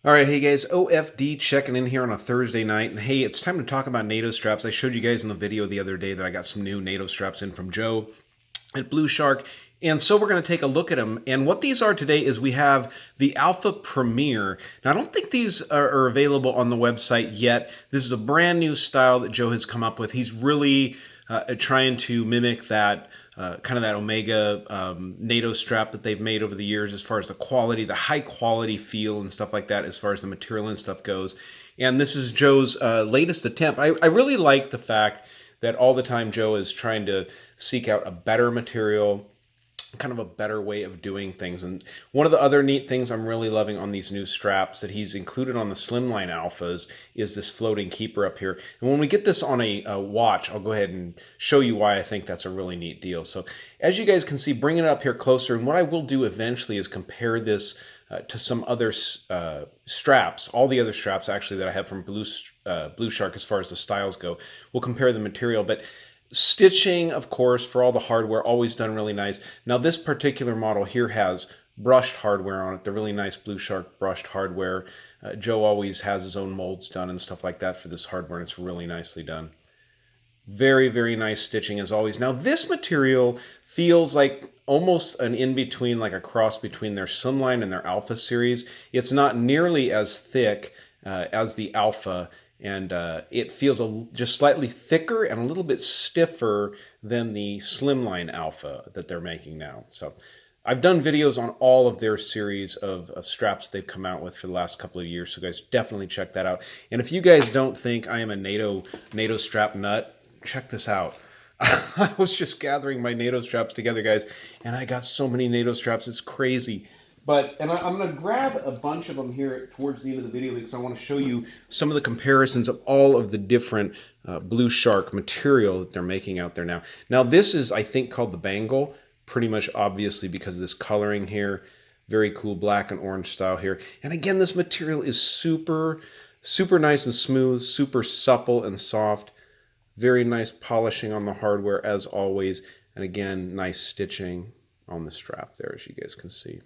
All right, hey guys, OFD checking in here on a Thursday night, and hey, it's time to talk about NATO straps. I showed you guys in the video the other day that I got some new NATO straps in from Joe at Blushark, and so we're going to take a look at them. And what these are today is we have the AlphaPremier. Now, I don't think these are available on the website yet. This is a brand new style that Joe has come up with. He's really trying to mimic that kind of that Omega NATO strap that they've made over the years as far as the quality, the high quality feel and stuff like that as far as the material and stuff goes. And this is Joe's latest attempt. I really like the fact that all the time Joe is trying to seek out a better material, kind of a better way of doing things. And one of the other neat things I'm really loving on these new straps that he's included on the Slimline Alphas is this floating keeper up here. And when we get this on a watch, I'll go ahead and show you why I think that's a really neat deal. So as you guys can see, bringing it up here closer, and what I will do eventually is compare this to some other straps, all the other straps actually that I have from Blushark as far as the styles go. We'll compare the material, but stitching, of course, for all the hardware, always done really nice. Now, this particular model here has brushed hardware on it, the really nice Blushark brushed hardware. Joe always has his own molds done and stuff like that for this hardware, and it's really nicely done. Very, very nice stitching as always. Now, this material feels like almost an in-between, like a cross between their Slimline and their Alpha series. It's not nearly as thick as the Alpha, and it feels just slightly thicker and a little bit stiffer than the Slimline Alpha that they're making now. So I've done videos on all of their series of straps they've come out with for the last couple of years, so guys, definitely check that out. And if you guys don't think I am a NATO strap nut, check this out. I was just gathering my NATO straps together, guys, and I got so many NATO straps, it's crazy. And I'm going to grab a bunch of them here towards the end of the video because I want to show you some of the comparisons of all of the different Blushark material that they're making out there now. Now, this is, I think, called the Bangle, pretty much obviously because of this coloring here. Very cool black and orange style here. And again, this material is super, super nice and smooth, super supple and soft. Very nice polishing on the hardware as always. And again, nice stitching on the strap there, as you guys can see.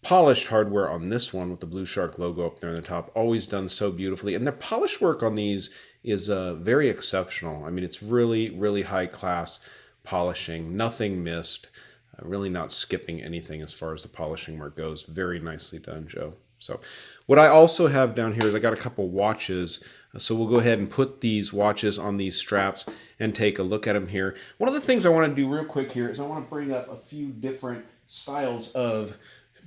Polished hardware on this one with the Blushark logo up there on the top, always done so beautifully. And the polish work on these is very exceptional. I mean, it's really, really high class polishing, nothing missed, really not skipping anything as far as the polishing work goes. Very nicely done, Joe. So what I also have down here is I got a couple watches. So we'll go ahead and put these watches on these straps and take a look at them here. One of the things I want to do real quick here is I want to bring up a few different styles of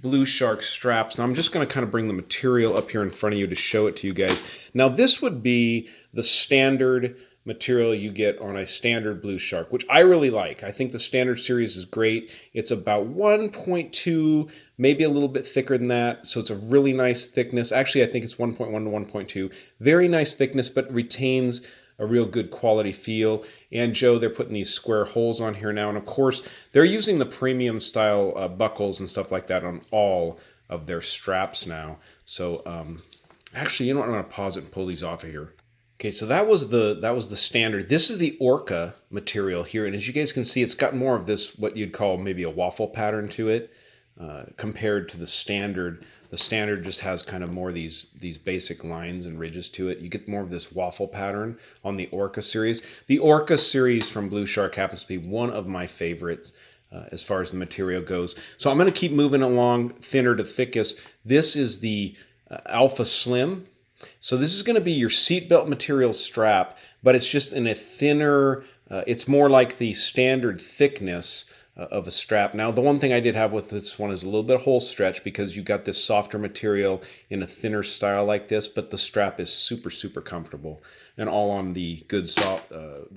Blushark straps. Now I'm just going to kind of bring the material up here in front of you to show it to you guys. Now this would be the standard material you get on a standard Blushark, which I really like. I think the standard series is great. It's about 1.2, maybe a little bit thicker than that. So it's a really nice thickness. Actually, I think it's 1.1 to 1.2. Very nice thickness, but retains a real good quality feel. And Joe, they're putting these square holes on here now. And of course, they're using the premium style buckles and stuff like that on all of their straps now. So actually, you know what? I'm going to pause it and pull these off of here. Okay, so that was the standard. This is the Orca material here. And as you guys can see, it's got more of this, what you'd call maybe a waffle pattern to it compared to the standard. The standard just has kind of more these basic lines and ridges to it. You get more of this waffle pattern on the Orca series. The Orca series from Blushark happens to be one of my favorites as far as the material goes. So I'm going to keep moving along thinner to thickest. This is the Alpha Slim. So this is going to be your seatbelt material strap, but it's just in a thinner, it's more like the standard thickness of a strap. Now, the one thing I did have with this one is a little bit of hole stretch because you got this softer material in a thinner style like this, but the strap is super, super comfortable and all on the good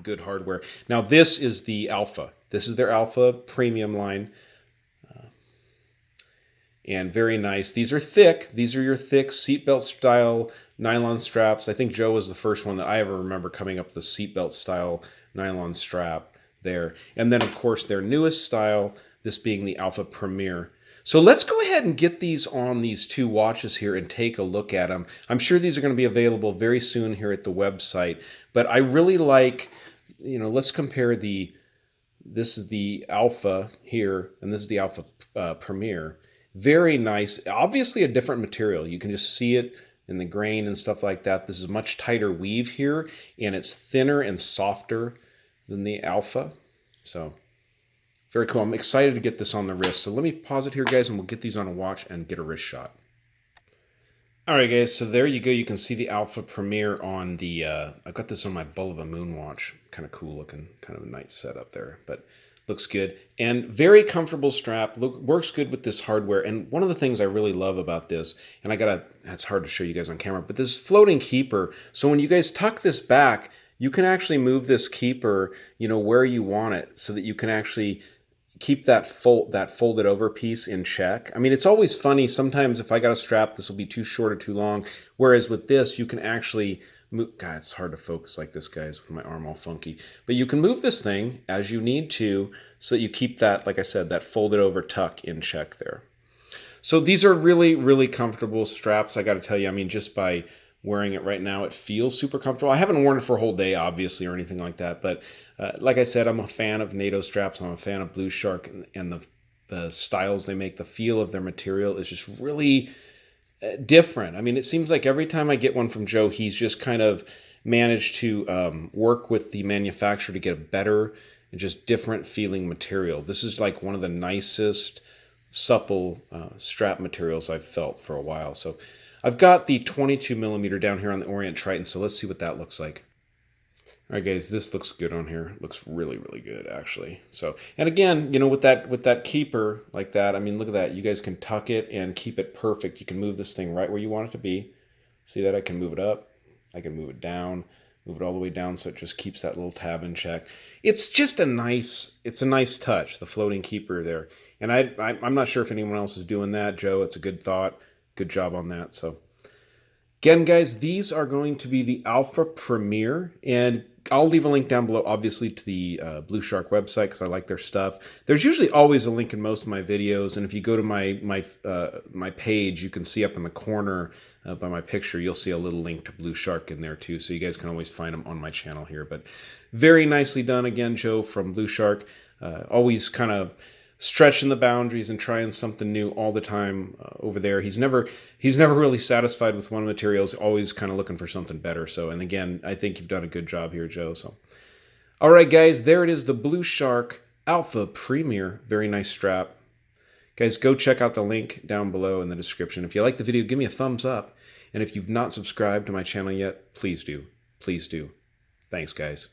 good hardware. Now, this is the Alpha. This is their Alpha premium line. And very nice. These are thick. These are your thick seatbelt style nylon straps. I think Joe was the first one that I ever remember coming up with the seatbelt style nylon strap there. And then, of course, their newest style, this being the AlphaPremier. So let's go ahead and get these on these two watches here and take a look at them. I'm sure these are going to be available very soon here at the website. But I really like, let's compare this is the Alpha here, and this is the AlphaPremier. Very nice. Obviously a different material. You can just see it in the grain and stuff like that. This is a much tighter weave here, and it's thinner and softer than the Alpha. So very cool. I'm excited to get this on the wrist. So let me pause it here, guys, and we'll get these on a watch and get a wrist shot. All right, guys, so there you go. You can see the AlphaPremier on the, I've got this on my Bull of a Moon watch. Kind of cool looking, kind of a nice setup there, but looks good. And very comfortable strap, works good with this hardware. And one of the things I really love about this, and that's hard to show you guys on camera, but this floating keeper. So when you guys tuck this back, you can actually move this keeper, where you want it so that you can actually keep that folded over piece in check. I mean, it's always funny. Sometimes if I got a strap, this will be too short or too long. Whereas with this, you can actually move. God, it's hard to focus like this, guys, with my arm all funky. But you can move this thing as you need to so that you keep that, like I said, that folded over tuck in check there. So these are really, really comfortable straps. I got to tell you, I mean, just by wearing it right now, it feels super comfortable. I haven't worn it for a whole day, obviously, or anything like that. But like I said, I'm a fan of NATO straps. I'm a fan of Blushark and the styles they make. The feel of their material is just really different. I mean, it seems like every time I get one from Joe, he's just kind of managed to work with the manufacturer to get a better and just different feeling material. This is like one of the nicest supple strap materials I've felt for a while. So I've got the 22 millimeter down here on the Orient Triton, so let's see what that looks like. All right, guys, this looks good on here. It looks really, really good, actually. So, and again, with that keeper like that, I mean, look at that. You guys can tuck it and keep it perfect. You can move this thing right where you want it to be. See that? I can move it up. I can move it down. Move it all the way down so it just keeps that little tab in check. It's just a nice touch, the floating keeper there. And I'm not sure if anyone else is doing that. Joe, it's a good thought. Good job on that. So again, guys, these are going to be the AlphaPremier, and I'll leave a link down below, obviously, to the Blushark website because I like their stuff. There's usually always a link in most of my videos, and if you go to my page, you can see up in the corner by my picture, you'll see a little link to Blushark in there too, so you guys can always find them on my channel here. But very nicely done again, Joe from Blushark. Always kind of stretching the boundaries and trying something new all the time over there. He's never really satisfied with one material. He's always kind of looking for something better. So, and again, I think you've done a good job here, Joe. So, all right, guys, there it is, the Blushark AlphaPremier. Very nice strap. Guys, go check out the link down below in the description. If you like the video, give me a thumbs up. And if you've not subscribed to my channel yet, please do. Please do. Thanks, guys.